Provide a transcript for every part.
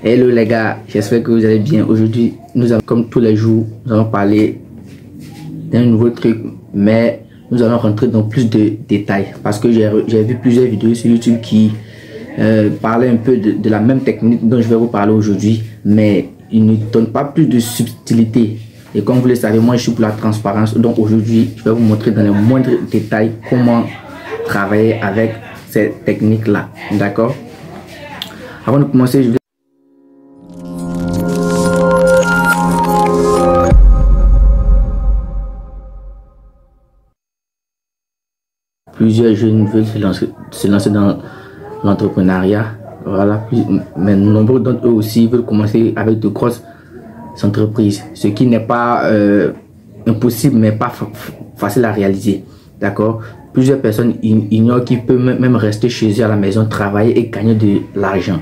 Hello les gars, j'espère que vous allez bien. Aujourd'hui, nous allons, comme tous les jours, nous allons parler d'un nouveau truc, mais nous allons rentrer dans plus de détails parce que j'ai vu plusieurs vidéos sur YouTube qui parlaient un peu de la même technique dont je vais vous parler aujourd'hui, mais ils ne donnent pas plus de subtilité. Et comme vous le savez, moi je suis pour la transparence, donc aujourd'hui je vais vous montrer dans les moindres détails comment travailler avec ces techniques là, d'accord? Avant de commencer, je vais plusieurs jeunes veulent se lancer dans l'entrepreneuriat, voilà, mais nombreux d'entre eux aussi veulent commencer avec de grosses entreprises, ce qui n'est pas impossible mais pas facile à réaliser, d'accord? Plusieurs personnes ignorent qu'ils peuvent même rester chez eux à la maison, travailler et gagner de l'argent.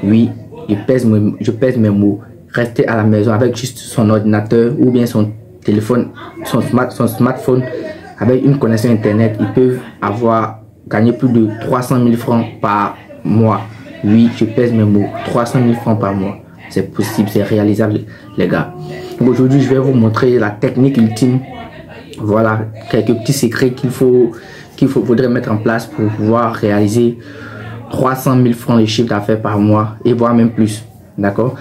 Oui, je pèse mes mots. Rester à la maison avec juste son ordinateur ou bien son téléphone, son smartphone, avec une connexion internet, ils peuvent gagner plus de 300 000 francs par mois. Oui, je pèse mes mots, 300 000 francs par mois. C'est possible, c'est réalisable les gars. Aujourd'hui, je vais vous montrer la technique ultime. Voilà, quelques petits secrets qu'il faudrait mettre en place pour pouvoir réaliser 300 000 francs de chiffre d'affaires par mois et voire même plus. D'accord?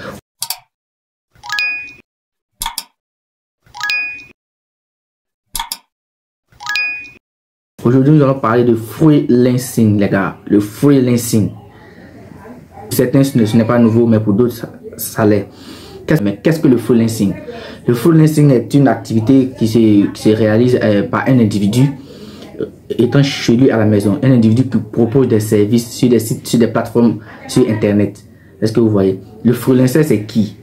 Aujourd'hui, nous allons parler de freelancing, les gars. Le freelancing. Certains, ce n'est pas nouveau, mais pour d'autres, ça l'est. Mais qu'est-ce que le freelancing? Le freelancing est une activité qui se réalise par un individu étant chez lui à la maison. Un individu qui propose des services sur des sites, sur des plateformes, sur Internet. Est-ce que vous voyez? Le freelancer, c'est qui?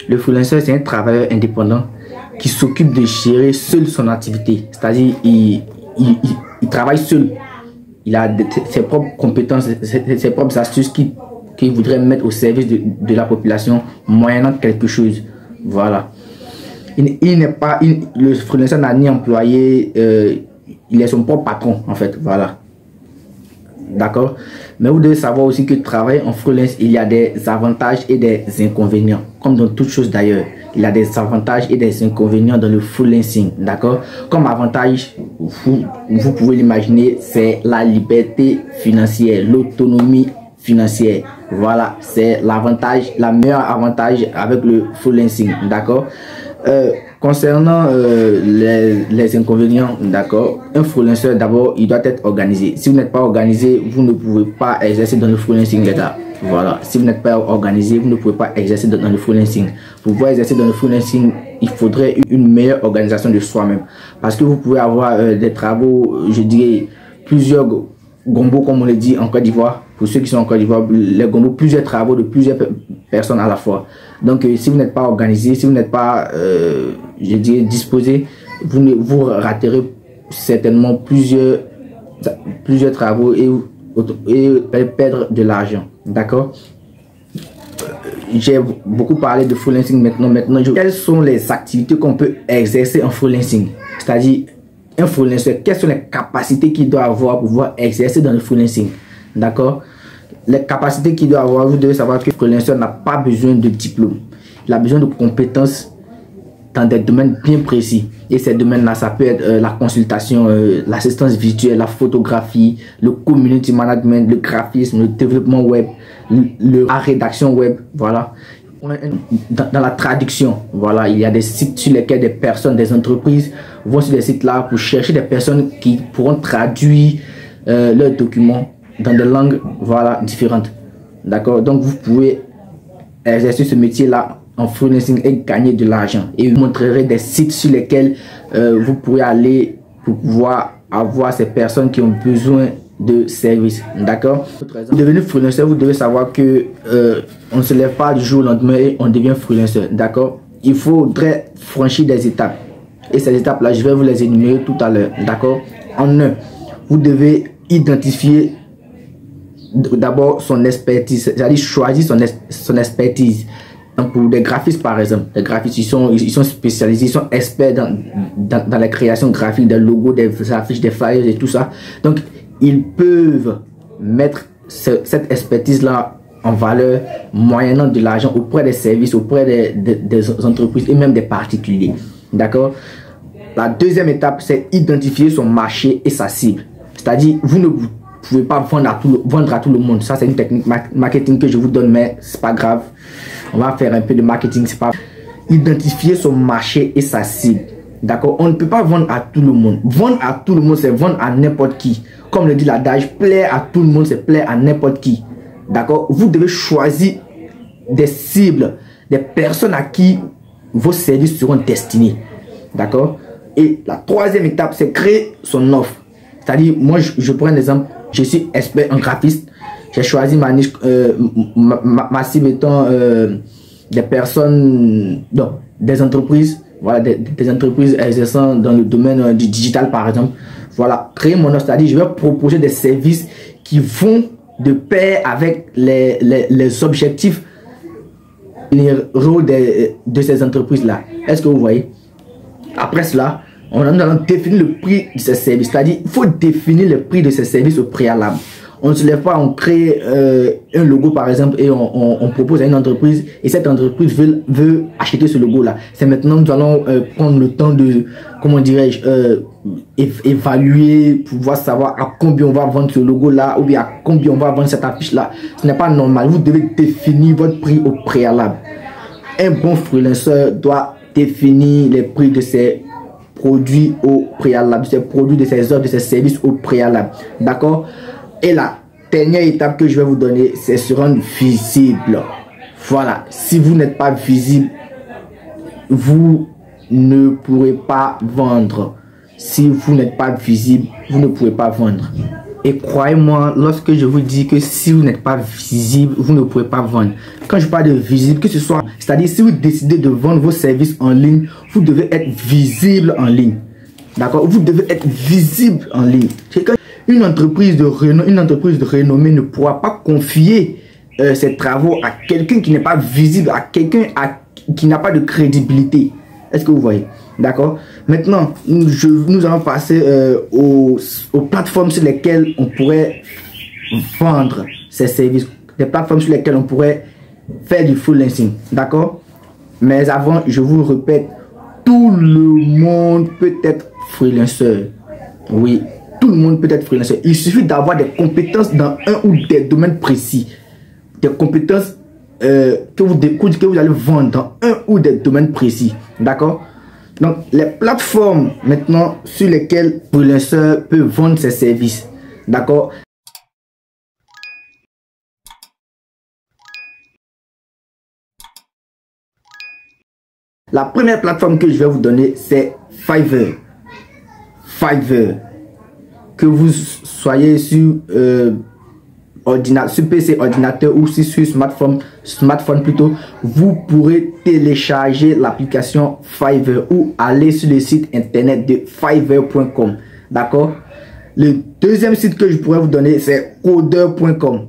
Le freelancer, c'est un travailleur indépendant qui s'occupe de gérer seul son activité. C'est-à-dire, il travaille seul. Il a ses propres compétences, ses propres astuces qu'il voudrait mettre au service de la population moyennant quelque chose. Voilà. Le freelancer n'a ni employé, il est son propre patron en fait. Voilà. D'accord. Mais vous devez savoir aussi que travailler en freelance, il y a des avantages et des inconvénients. Comme dans toute chose d'ailleurs. Il y a des avantages et des inconvénients dans le freelancing. D'accord. Comme avantage, vous pouvez l'imaginer, c'est la liberté financière, l'autonomie financière. Voilà, c'est l'avantage, la meilleure avantage avec le freelancing. D'accord. Concernant les inconvénients, d'accord, un freelancer d'abord il doit être organisé. Si vous n'êtes pas organisé, vous ne pouvez pas exercer dans le freelancing, les gars. Voilà, si vous n'êtes pas organisé, vous ne pouvez pas exercer dans le freelancing. Pour pouvoir exercer dans le freelancing, il faudrait une meilleure organisation de soi-même. Parce que vous pouvez avoir des travaux, je dirais, plusieurs gombos, comme on le dit en Côte d'Ivoire. Pour ceux qui sont en Côte d'Ivoire, les gombos, plusieurs travaux de plusieurs personnes à la fois. Donc, si vous n'êtes pas organisé, si vous n'êtes pas, je dirais, disposé, vous raterez certainement plusieurs travaux et perdre de l'argent. D'accord? J'ai beaucoup parlé de freelancing maintenant. Quelles sont les activités qu'on peut exercer en freelancing? C'est-à-dire, un freelancer, quelles sont les capacités qu'il doit avoir pour pouvoir exercer dans le freelancing? D'accord? Les capacités qu'il doit avoir, vous devez savoir que le freelancer n'a pas besoin de diplôme. Il a besoin de compétences dans des domaines bien précis. Et ces domaines-là, ça peut être la consultation, l'assistance virtuelle, la photographie, le community management, le graphisme, le développement web, la rédaction web, voilà. Dans la traduction, voilà, il y a des sites sur lesquels des personnes, des entreprises vont sur ces sites-là pour chercher des personnes qui pourront traduire leurs documents dans des langues, voilà, différentes. D'accord? Donc, vous pouvez exercer ce métier-là en freelancing et gagner de l'argent. Et je vous montrerai des sites sur lesquels vous pourrez aller pour pouvoir avoir ces personnes qui ont besoin de services. D'accord? Pour devenir freelancer, vous devez savoir que on ne se lève pas du jour au lendemain et on devient freelancer. D'accord? Il faudrait franchir des étapes. Et ces étapes-là, je vais vous les énumérer tout à l'heure. D'accord? En un, vous devez identifier d'abord son expertise, c'est-à-dire choisir son expertise. Donc pour des graphistes par exemple, les graphistes ils sont spécialisés, ils sont experts dans la création graphique, des logos, des affiches, des flyers et tout ça. Donc ils peuvent mettre cette expertise là en valeur moyennant de l'argent auprès des services, auprès des entreprises et même des particuliers. D'accord? La deuxième étape, c'est identifier son marché et sa cible. C'est-à-dire, vous ne pouvez pas vendre à tout le monde. Ça, c'est une technique marketing que je vous donne, mais c'est pas grave. On va faire un peu de marketing, c'est pas grave. Identifier son marché et sa cible. D'accord? On ne peut pas vendre à tout le monde. Vendre à tout le monde, c'est vendre à n'importe qui. Comme le dit l'adage, plaire à tout le monde, c'est plaire à n'importe qui. D'accord? Vous devez choisir des cibles, des personnes à qui vos services seront destinés. D'accord? Et la troisième étape, c'est créer son offre. C'est-à-dire, moi, je prends un exemple. Je suis expert en graphiste. J'ai choisi ma niche, ma cible étant des personnes, non, des entreprises. Voilà, des entreprises exerçant dans le domaine du digital, par exemple. Voilà, créer mon offre. C'est-à-dire, je vais proposer des services qui vont de pair avec les objectifs de ces entreprises-là. Est-ce que vous voyez? Après cela, nous allons définir le prix de ces services. C'est-à-dire, il faut définir le prix de ces services au préalable. On ne se lève pas, on crée un logo par exemple et on propose à une entreprise et cette entreprise veut acheter ce logo-là. C'est maintenant nous allons prendre le temps de, comment dirais-je, évaluer, pouvoir savoir à combien on va vendre ce logo-là ou bien à combien on va vendre cette affiche-là. Ce n'est pas normal. Vous devez définir votre prix au préalable. Un bon freelancer doit définir les prix de ses produits au préalable, de ses produits, de ses offres, de ses services au préalable. D'accord? Et la dernière étape que je vais vous donner, c'est se rendre visible. Voilà. Si vous n'êtes pas visible, vous ne pourrez pas vendre. Si vous n'êtes pas visible, vous ne pouvez pas vendre. Et croyez-moi, lorsque je vous dis que si vous n'êtes pas visible, vous ne pouvez pas vendre. Quand je parle de visible, que ce soit, c'est-à-dire si vous décidez de vendre vos services en ligne, vous devez être visible en ligne. D'accord? Vous devez être visible en ligne. Une entreprise de renommée ne pourra pas confier ses travaux à quelqu'un qui n'est pas visible, à quelqu'un qui n'a pas de crédibilité. Est-ce que vous voyez? D'accord? Maintenant, nous allons passer aux plateformes sur lesquelles on pourrait vendre ces services. Des plateformes sur lesquelles on pourrait faire du freelancing. D'accord? Mais avant, je vous répète, tout le monde peut être freelancer. Oui. Tout le monde peut être freelancer. Il suffit d'avoir des compétences dans un ou des domaines précis. Des compétences que vous allez vendre dans un ou des domaines précis. D'accord? Donc, les plateformes maintenant sur lesquelles le freelancer peut vendre ses services. D'accord? La première plateforme que je vais vous donner, c'est Fiverr. Fiverr. Que vous soyez sur sur PC, ordinateur ou sur smartphone plutôt, vous pourrez télécharger l'application Fiverr ou aller sur le site internet de fiverr.com. D'accord? Le deuxième site que je pourrais vous donner, c'est coder.com.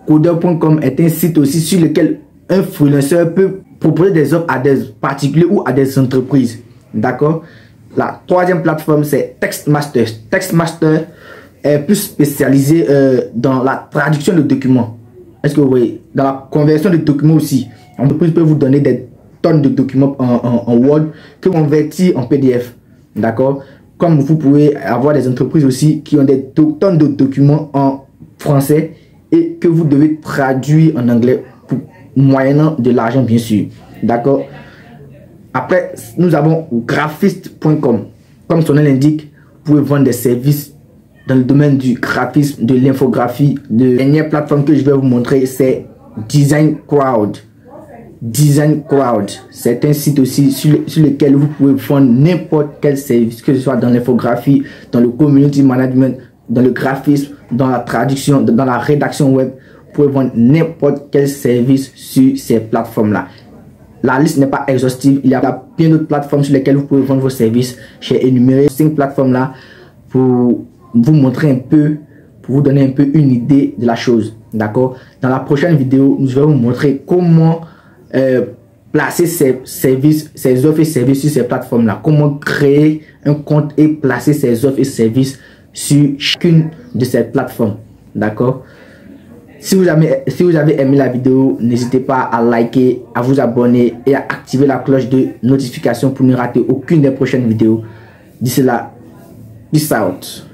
Coder.com est un site aussi sur lequel un freelancer peut proposer des offres à des particuliers ou à des entreprises. D'accord? La troisième plateforme, c'est Textmaster. Textmaster est plus spécialisé dans la traduction de documents. Est-ce que vous voyez? Dans la conversion de documents aussi. L'entreprise peut vous donner des tonnes de documents en Word que vous convertir en PDF. D'accord? Comme vous pouvez avoir des entreprises aussi qui ont des tonnes de documents en français et que vous devez traduire en anglais moyennant de l'argent, bien sûr. D'accord? Après, nous avons graphiste.com. Comme son nom l'indique, vous pouvez vendre des services dans le domaine du graphisme, de l'infographie. La dernière plateforme que je vais vous montrer, c'est Design Crowd. Design Crowd, c'est un site aussi sur lequel vous pouvez vendre n'importe quel service, que ce soit dans l'infographie, dans le community management, dans le graphisme, dans la traduction, dans la rédaction web. Vous pouvez vendre n'importe quel service sur ces plateformes-là. La liste n'est pas exhaustive. Il y a bien d'autres plateformes sur lesquelles vous pouvez vendre vos services. J'ai énuméré 5 plateformes-là pour vous montrer un peu, pour vous donner un peu une idée de la chose. D'accord? Dans la prochaine vidéo, nous allons vous montrer comment placer ces services, ces offres et services sur ces plateformes-là. Comment créer un compte et placer ces offres et services sur chacune de ces plateformes. D'accord? Si vous avez aimé la vidéo, n'hésitez pas à liker, à vous abonner et à activer la cloche de notification pour ne rater aucune des prochaines vidéos. D'ici là, peace out.